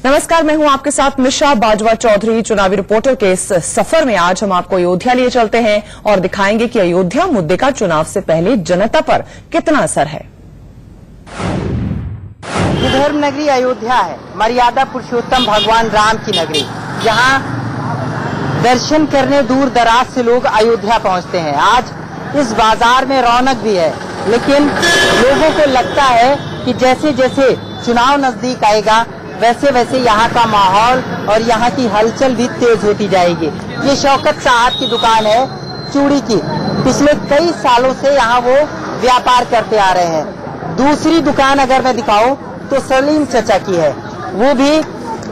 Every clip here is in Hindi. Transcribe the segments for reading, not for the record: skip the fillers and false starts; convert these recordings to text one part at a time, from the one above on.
नमस्कार, मैं हूं आपके साथ मिशा बाजवा चौधरी। चुनावी रिपोर्टर के इस सफर में आज हम आपको अयोध्या लिए चलते हैं और दिखाएंगे कि अयोध्या मुद्दे का चुनाव से पहले जनता पर कितना असर है। धर्म नगरी अयोध्या है, मर्यादा पुरुषोत्तम भगवान राम की नगरी। यहाँ दर्शन करने दूर दराज से लोग अयोध्या पहुँचते हैं। आज इस बाजार में रौनक भी है, लेकिन लोगों को लगता है कि जैसे जैसे चुनाव नजदीक आएगा वैसे वैसे यहाँ का माहौल और यहाँ की हलचल भी तेज होती जाएगी। ये शौकत साहब की दुकान है चूड़ी की। पिछले कई सालों से यहाँ वो व्यापार करते आ रहे हैं। दूसरी दुकान अगर मैं दिखाऊं तो सलीम चचा की है। वो भी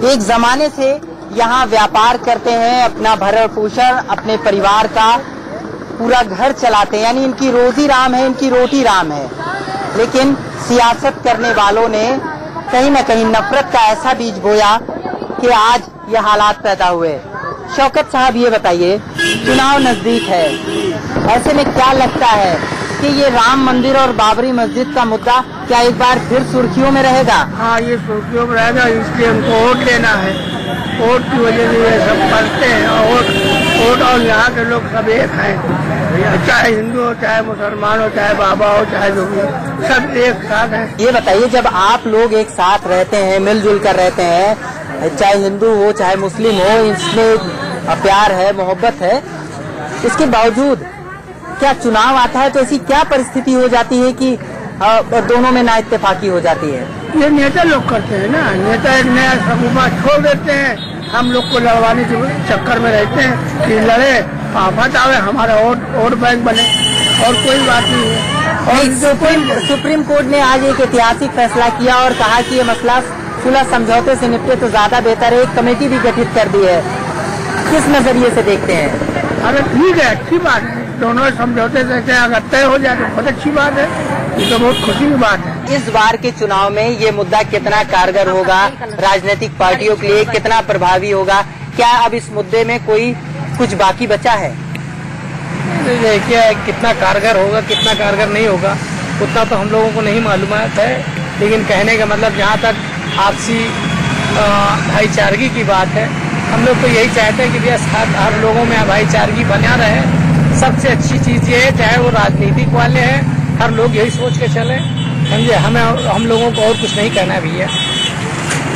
एक जमाने से यहाँ व्यापार करते हैं, अपना भरण पोषण अपने परिवार का पूरा घर चलाते हैं, यानी इनकी रोजी राम है, इनकी रोटी राम है। लेकिन सियासत करने वालों ने कहीं न कहीं नफरत का ऐसा बीज बोया कि आज ये हालात पैदा हुए। शौकत साहब, ये बताइए, चुनाव नजदीक है, ऐसे में क्या लगता है कि ये राम मंदिर और बाबरी मस्जिद का मुद्दा क्या एक बार फिर सुर्खियों में रहेगा? हाँ, ये सुर्खियों में रहेगा, इसलिए हमको वोट लेना है। वोट की वजह से ये सब करते हैं। वोट और यहाँ के लोग सब एक हैं, चाहे हिंदू हो, चाहे मुसलमान हो, चाहे बाबा हो, चाहे जो भी, सब एक साथ हैं। ये बताइए, जब आप लोग एक साथ रहते हैं, मिलजुल कर रहते हैं, चाहे हिंदू हो चाहे मुस्लिम हो, इसमें प्यार है, मोहब्बत है, इसके बावजूद क्या चुनाव आता है तो ऐसी क्या परिस्थिति हो जाती है कि दोनों में ना इत्तेफाकी हो जाती है? ये नेता लोग करते हैं ना, नेता एक नया समुदाय छोड़ देते हैं, हम लोग को लड़वाने के चक्कर में रहते हैं कि लड़े, आफत आवे, हमारा वोट बैंक बने, और कोई बात नहीं है। और सुप्रीम कोर्ट ने आज एक ऐतिहासिक फैसला किया और कहा कि ये मसला सुलह समझौते से निपटे तो ज्यादा बेहतर है। एक कमेटी भी गठित कर दी है। किस नजरिए से देखते हैं? अरे ठीक है, अच्छी बात है, दोनों समझौते से अगर तय हो जाए तो बहुत अच्छी बात है। ये तो बहुत खुशी की बात है। इस बार के चुनाव में ये मुद्दा कितना कारगर होगा, राजनीतिक पार्टियों के लिए कितना प्रभावी होगा? क्या अब इस मुद्दे में कोई कुछ बाकी बचा है? देखिए, कितना कारगर होगा कितना कारगर नहीं होगा उतना तो हम लोगों को नहीं मालूमात है, लेकिन कहने का मतलब जहाँ तक आपसी भाईचारगी की बात है, हम लोग तो यही चाहते हैं कि भैया हर लोगों में भाईचारगी बना रहे। सबसे अच्छी चीज ये है, चाहे वो राजनीतिक वाले हैं, हर लोग यही सोच के चले, समझे। हम लोगों को और कुछ नहीं कहना भैया।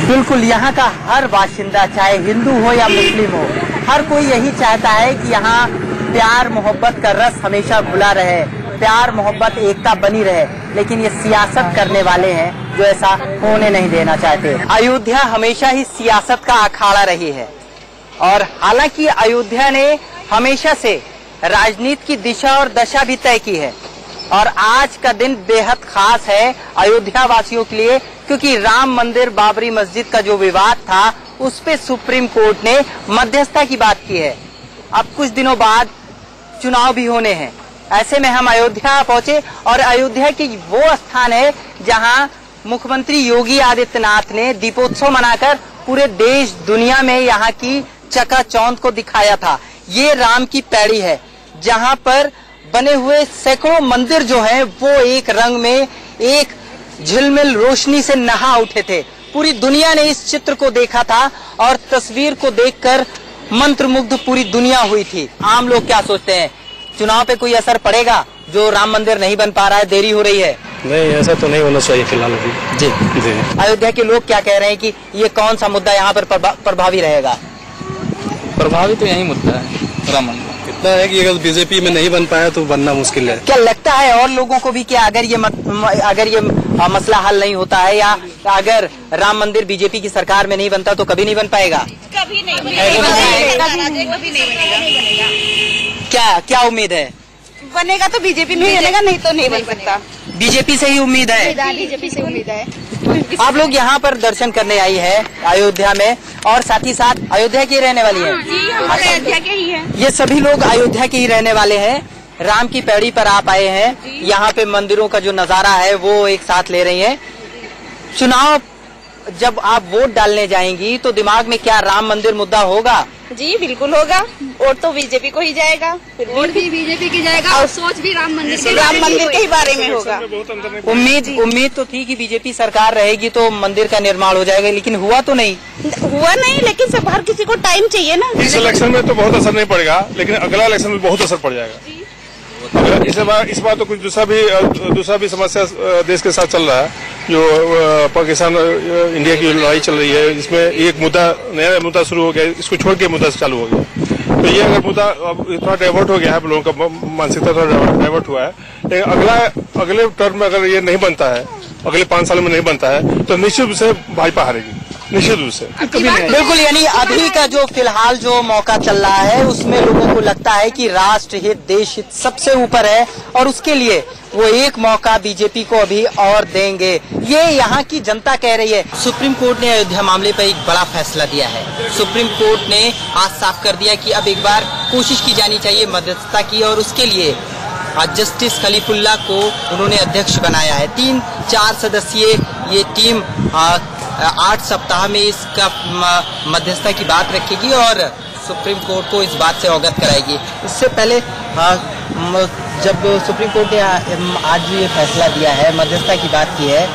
बिल्कुल, यहाँ का हर बाशिंदा, चाहे हिंदू हो या मुस्लिम हो, हर कोई यही चाहता है कि यहाँ प्यार मोहब्बत का रस हमेशा घुला रहे, प्यार मोहब्बत एकता बनी रहे। लेकिन ये सियासत करने वाले हैं जो ऐसा होने नहीं देना चाहते। अयोध्या हमेशा ही सियासत का अखाड़ा रही है, और हालांकि अयोध्या ने हमेशा से राजनीति की दिशा और दशा भी तय की है। और आज का दिन बेहद खास है अयोध्या वासियों के लिए, क्योंकि राम मंदिर बाबरी मस्जिद का जो विवाद था उस पे सुप्रीम कोर्ट ने मध्यस्थता की बात की है। अब कुछ दिनों बाद चुनाव भी होने हैं। ऐसे में हम अयोध्या पहुंचे, और अयोध्या की वो स्थान है जहां मुख्यमंत्री योगी आदित्यनाथ ने दीपोत्सव मनाकर पूरे देश दुनिया में यहाँ की चकाचौंध को दिखाया था। ये राम की पैड़ी है, जहाँ पर बने हुए सैकड़ों मंदिर जो हैं वो एक रंग में, एक झिलमिल रोशनी से नहा उठे थे। पूरी दुनिया ने इस चित्र को देखा था और तस्वीर को देखकर मंत्रमुग्ध पूरी दुनिया हुई थी। आम लोग क्या सोचते हैं, चुनाव पे कोई असर पड़ेगा? जो राम मंदिर नहीं बन पा रहा है, देरी हो रही है? नहीं, ऐसा तो नहीं होना चाहिए फिलहाल अभी। जी। अयोध्या के लोग क्या कह रहे हैं कि ये कौन सा मुद्दा यहाँ पर प्रभावी रहेगा? प्रभावी तो यही मुद्दा है, राम मंदिर। इतना है कि अगर बीजेपी में नहीं बन पाया तो बनना मुश्किल है। क्या लगता है और लोगों को भी कि अगर ये मसला हल नहीं होता है, या अगर राम मंदिर बीजेपी की सरकार में नहीं बनता तो कभी नहीं बन पाएगा? कभी नहीं बनेगा। क्या उम्मीद है? बनेगा तो बीजेपी में बनेगा, नहीं तो नहीं बन सकता। बीजेपी से ही उम्मीद है? बीजेपी से उम्मीद है। आप लोग यहाँ पर दर्शन करने आई है अयोध्या में, और साथ ही साथ अयोध्या की रहने वाली है? जी, हम अयोध्या के ही हैं। ये सभी लोग अयोध्या के ही रहने वाले हैं। राम की पैड़ी पर आप आए हैं, यहाँ पे मंदिरों का जो नजारा है वो एक साथ ले रही हैं। चुनाव जब आप वोट डालने जाएंगी तो दिमाग में क्या राम मंदिर मुद्दा होगा? जी बिल्कुल होगा। वोट तो बीजेपी को ही जाएगा, वोट भी बीजेपी की जाएगा और सोच भी राम मंदिर के ही बारे में होगा। उम्मीद तो थी कि बीजेपी सरकार रहेगी तो मंदिर का निर्माण हो जाएगा, लेकिन हुआ तो नहीं। लेकिन सब हर किसी को टाइम चाहिए ना। इस इलेक्शन में तो बहुत असर नहीं पड़ेगा, लेकिन अगला इलेक्शन में बहुत असर पड़ जाएगा। इस बार तो कुछ दूसरा भी समस्या देश के साथ चल रहा है, जो पाकिस्तान इंडिया की लड़ाई चल रही है। इसमें एक नया मुद्दा शुरू हो गया, इसको छोड़ के मुद्दा चालू हो गया। तो ये अगर मुद्दा थोड़ा डाइवर्ट हो गया है, लोगों का मानसिकता थोड़ा डाइवर्ट हुआ है, लेकिन अगले टर्म में अगर ये नहीं बनता है, अगले 5 साल में नहीं बनता है, तो निश्चित रूप से भाजपा हारेगी, निश्चित रूप से। बिल्कुल, यानी अभी का जो फिलहाल जो मौका चल रहा है उसमें लोगों को लगता है कि राष्ट्र हित, देश हित सबसे ऊपर है और उसके लिए वो एक मौका बीजेपी को अभी और देंगे, ये यहाँ की जनता कह रही है। सुप्रीम कोर्ट ने अयोध्या मामले पर एक बड़ा फैसला दिया है। सुप्रीम कोर्ट ने आज साफ कर दिया कि अब एक बार कोशिश की जानी चाहिए मध्यस्थता की, और उसके लिए जस्टिस खलीफुल्लाह को उन्होंने अध्यक्ष बनाया है। 3-4 सदस्यीय ये टीम 8 सप्ताह में इसका मध्यस्थता की बात रखेगी और सुप्रीम कोर्ट को इस बात से अवगत कराएगी। इससे पहले जब सुप्रीम कोर्ट ने आज ये फैसला दिया है, मध्यस्थता की बात की है,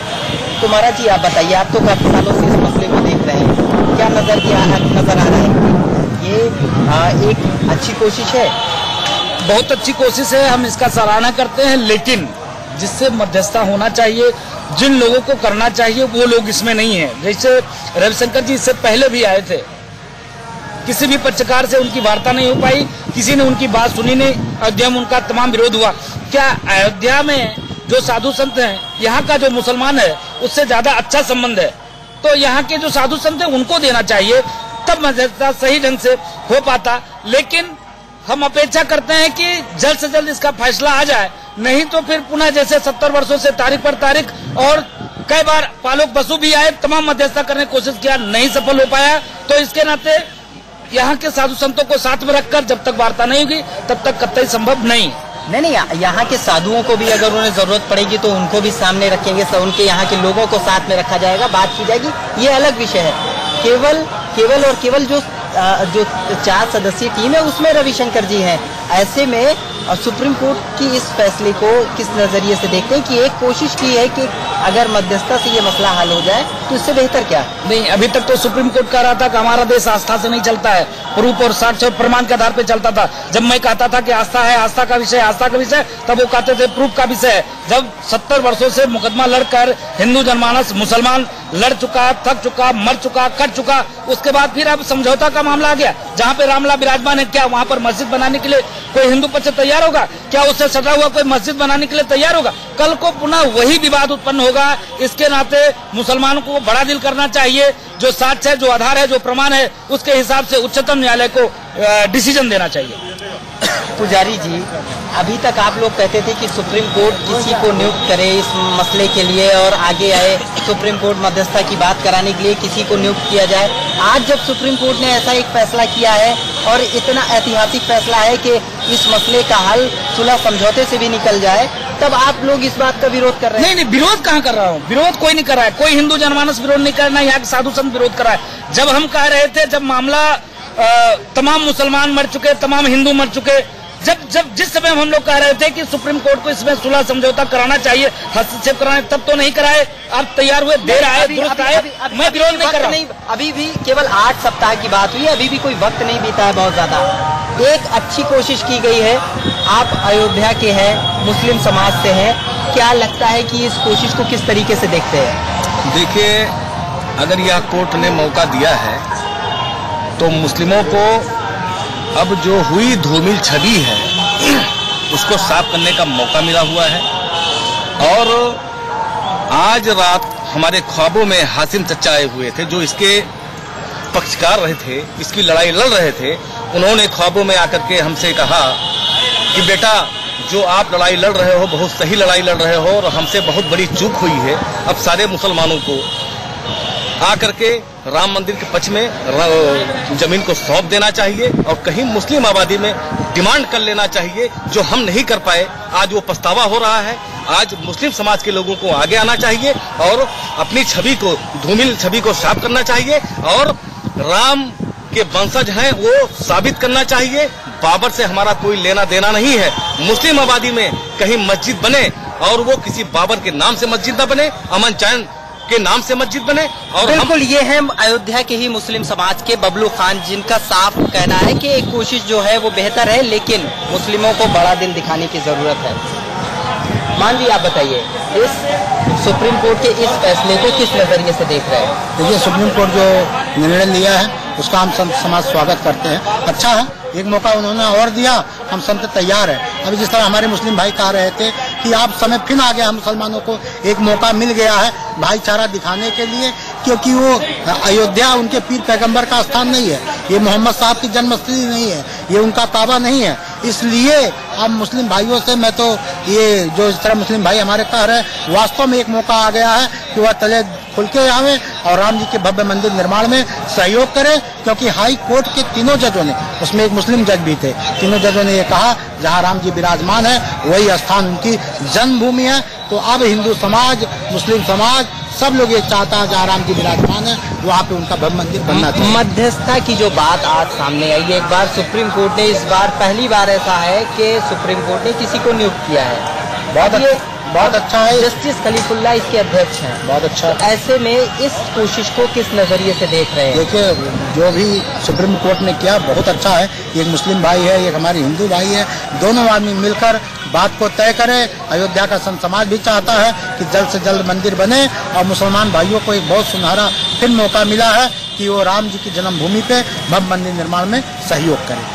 तो महाराज जी आप बताइए, आप तो काफी सालों से इस मसले को देख रहे हैं, क्या नजर आ रहा है? ये एक अच्छी कोशिश है, बहुत अच्छी कोशिश है, हम इसका सराहना करते हैं, लेकिन जिससे मध्यस्थता होना चाहिए, जिन लोगों को करना चाहिए वो लोग इसमें नहीं है। जैसे रविशंकर जी इससे पहले भी आए थे, किसी भी पक्षकार से उनकी वार्ता नहीं हो पाई, किसी ने उनकी बात सुनी नहीं, अयोध्या में उनका तमाम विरोध हुआ। क्या अयोध्या में जो साधु संत हैं, यहाँ का जो मुसलमान है उससे ज्यादा अच्छा संबंध है, तो यहाँ के जो साधु संत हैं उनको देना चाहिए, तब मध्यस्थता सही ढंग से हो पाता। लेकिन हम अपेक्षा करते हैं कि जल्द से जल्द इसका फैसला आ जाए, नहीं तो फिर पुनः जैसे 70 वर्षों से तारीख पर तारीख, और कई बार पालोक बसु भी आए, तमाम मध्यस्थता करने की कोशिश किया, नहीं सफल हो पाया। तो इसके नाते यहाँ के साधु संतों को साथ में रखकर जब तक वार्ता नहीं होगी तब तक कतई संभव नहीं। यहाँ के साधुओं को भी अगर उन्हें जरूरत पड़ेगी तो उनको भी सामने रखेंगे, तो उनके यहाँ के लोगों को साथ में रखा जाएगा, बात की जाएगी, ये अलग विषय है। केवल जो 4 सदस्यीय टीम है उसमें रविशंकर जी हैं। ऐसे में सुप्रीम कोर्ट की इस फैसले को किस नजरिए से देखते हैं कि एक कोशिश की है कि अगर मध्यस्थता से ये मसला हल हो जाए तो इससे बेहतर क्या? नहीं, अभी तक तो सुप्रीम कोर्ट कह रहा था कि हमारा देश आस्था से नहीं चलता है, प्रूफ और साक्ष्य और प्रमाण के आधार पर चलता था। जब मैं कहता था कि आस्था है, आस्था का विषय, तब वो कहते थे प्रूफ का विषय है। जब 70 वर्षों से मुकदमा लड़कर हिंदू जनमानस, मुसलमान लड़ चुका, थक चुका, मर चुका, कट चुका, उसके बाद फिर अब समझौता का मामला आ गया। जहाँ पे रामलला विराजमान है, क्या वहाँ पर मस्जिद बनाने के लिए कोई हिंदू पक्ष तैयार होगा? क्या उससे सटा हुआ कोई मस्जिद बनाने के लिए तैयार होगा? कल को पुनः वही विवाद उत्पन्न होगा। इसके नाते मुसलमानों को बड़ा दिल करना चाहिए, जो साक्ष्य है, जो आधार है, जो प्रमाण है, उसके हिसाब से उच्चतम न्यायालय को डिसीजन देना चाहिए। पुजारी जी, अभी तक आप लोग कहते थे कि सुप्रीम कोर्ट किसी को नियुक्त करे इस मसले के लिए और आगे आए, सुप्रीम कोर्ट मध्यस्थता की बात कराने के लिए किसी को नियुक्त किया जाए। आज जब सुप्रीम कोर्ट ने ऐसा एक फैसला किया है और इतना ऐतिहासिक फैसला है कि इस मसले का हल सुलह समझौते से भी निकल जाए, तब आप लोग इस बात का विरोध कर रहे हैं? नहीं, विरोध कहाँ कर रहा हूँ, विरोध कोई नहीं कर रहा है, कोई हिंदू जनमानस विरोध नहीं कर रहा है, यहाँ के साधु संत विरोध कर रहा है। जब हम कह रहे थे, जब मामला तमाम मुसलमान मर चुके, तमाम हिंदू मर चुके, जिस समय हम लोग कह रहे थे कि सुप्रीम कोर्ट को इसमें सुलह समझौता कराना चाहिए, हस्तक्षेप कराना, तब तो नहीं कराए। आप तैयार हुए, देर आए, दुरुस्त आए, मैं विरोध नहीं कर रहा हूँ। अभी भी केवल 8 सप्ताह की बात हुई है, अभी भी कोई वक्त नहीं बीता है बहुत ज्यादा। एक अच्छी कोशिश की गई है। आप अयोध्या के हैं, मुस्लिम समाज से हैं, क्या लगता है कि इस कोशिश को किस तरीके से देखते हैं? देखिए, अगर यह कोर्ट ने मौका दिया है तो मुस्लिमों को अब जो हुई धूमिल छवि है उसको साफ करने का मौका मिला हुआ है। और आज रात हमारे ख्वाबों में हासिम चचा आए हुए थे, जो इसके पक्षकार रहे थे, इसकी लड़ाई लड़ रहे थे। उन्होंने ख्वाबों में आकर के हमसे कहा कि बेटा, जो आप लड़ाई लड़ रहे हो बहुत सही लड़ाई लड़ रहे हो और हमसे बहुत बड़ी चूक हुई है। अब सारे मुसलमानों को आकर के राम मंदिर के पक्ष में जमीन को सौंप देना चाहिए और कहीं मुस्लिम आबादी में डिमांड कर लेना चाहिए, जो हम नहीं कर पाए। आज वो पछतावा हो रहा है। आज मुस्लिम समाज के लोगों को आगे आना चाहिए और अपनी छवि को, धूमिल छवि को साफ करना चाहिए और राम के वंशज हैं वो साबित करना चाहिए। बाबर से हमारा कोई लेना देना नहीं है। मुस्लिम आबादी में कहीं मस्जिद बने और वो किसी बाबर के नाम से मस्जिद न बने, अमन चैन के नाम से मस्जिद बने। और बिल्कुल ये है अयोध्या के ही मुस्लिम समाज के बबलू खान, जिनका साफ कहना है कि एक कोशिश जो है वो बेहतर है, लेकिन मुस्लिमों को बड़ा दिल दिखाने की जरूरत है। मान जी, आप बताइए, इस सुप्रीम कोर्ट के इस फैसले को किस नजरिए से देख रहे हैं? देखिए, सुप्रीम कोर्ट जो निर्णय लिया है उसका हम समाज स्वागत करते हैं। अच्छा है, एक मौका उन्होंने और दिया, हम सब तैयार हैं। अभी जिस तरह हमारे मुस्लिम भाई कह रहे थे कि आप समय फिर आ गया, हम मुसलमानों को एक मौका मिल गया है भाईचारा दिखाने के लिए, क्योंकि वो अयोध्या उनके पीर पैगंबर का स्थान नहीं है, ये मोहम्मद साहब की जन्मस्थली नहीं है, ये उनका काबा नहीं है। इसलिए अब मुस्लिम भाइयों से मैं तो ये जो इस तरह मुस्लिम भाई हमारे कह रहे हैं, वास्तव में एक मौका आ गया है कि वह तले खुल के आवे और राम जी के भव्य मंदिर निर्माण में सहयोग करें, क्योंकि हाई कोर्ट के तीनों जजों ने, उसमें एक मुस्लिम जज भी थे, तीनों जजों ने ये कहा जहां राम जी विराजमान है वही स्थान उनकी जन्मभूमि है। तो अब हिंदू समाज, मुस्लिम समाज, सब लोग ये चाहता है जहाँ राम जी विराजमान है वहाँ पे उनका भव्य मंदिर बनना चाहिए। मध्यस्थता की जो बात आज सामने आई है, एक बार सुप्रीम कोर्ट ने, इस बार पहली बार ऐसा है कि सुप्रीम कोर्ट ने किसी को नियुक्त किया है। बहुत अच्छा है। जस्टिस खलीफुल्लाह इसके अध्यक्ष हैं। बहुत अच्छा। तो ऐसे में इस कोशिश को किस नजरिए से देख रहे हैं? देखिए, जो भी सुप्रीम कोर्ट ने किया बहुत अच्छा है। एक मुस्लिम भाई है, एक हमारे हिंदू भाई है, दोनों आदमी मिलकर बात को तय करें। अयोध्या का संत समाज भी चाहता है कि जल्द से जल्द मंदिर बने और मुसलमान भाइयों को एक बहुत सुनहरा फिर मौका मिला है कि वो राम जी की जन्मभूमि पे भव्य मंदिर निर्माण में सहयोग करें।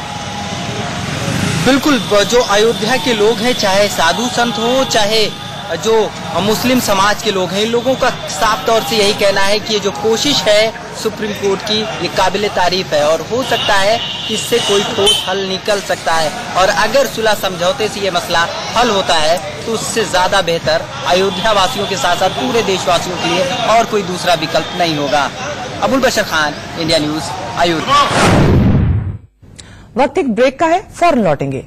बिल्कुल, जो अयोध्या के लोग हैं, चाहे साधु संत हो, चाहे जो मुस्लिम समाज के लोग हैं, इन लोगों का साफ तौर से यही कहना है कि ये जो कोशिश है सुप्रीम कोर्ट की, ये काबिल तारीफ है और हो सकता है इससे कोई ठोस हल निकल सकता है। और अगर सुलह समझौते से ये मसला हल होता है तो उससे ज्यादा बेहतर अयोध्या वासियों के साथ साथ पूरे देशवासियों के लिए और कोई दूसरा विकल्प नहीं होगा। अबुल बशर खान, इंडिया न्यूज, अयोध्या। वक्त एक ब्रेक का है, फौरन लौटेंगे।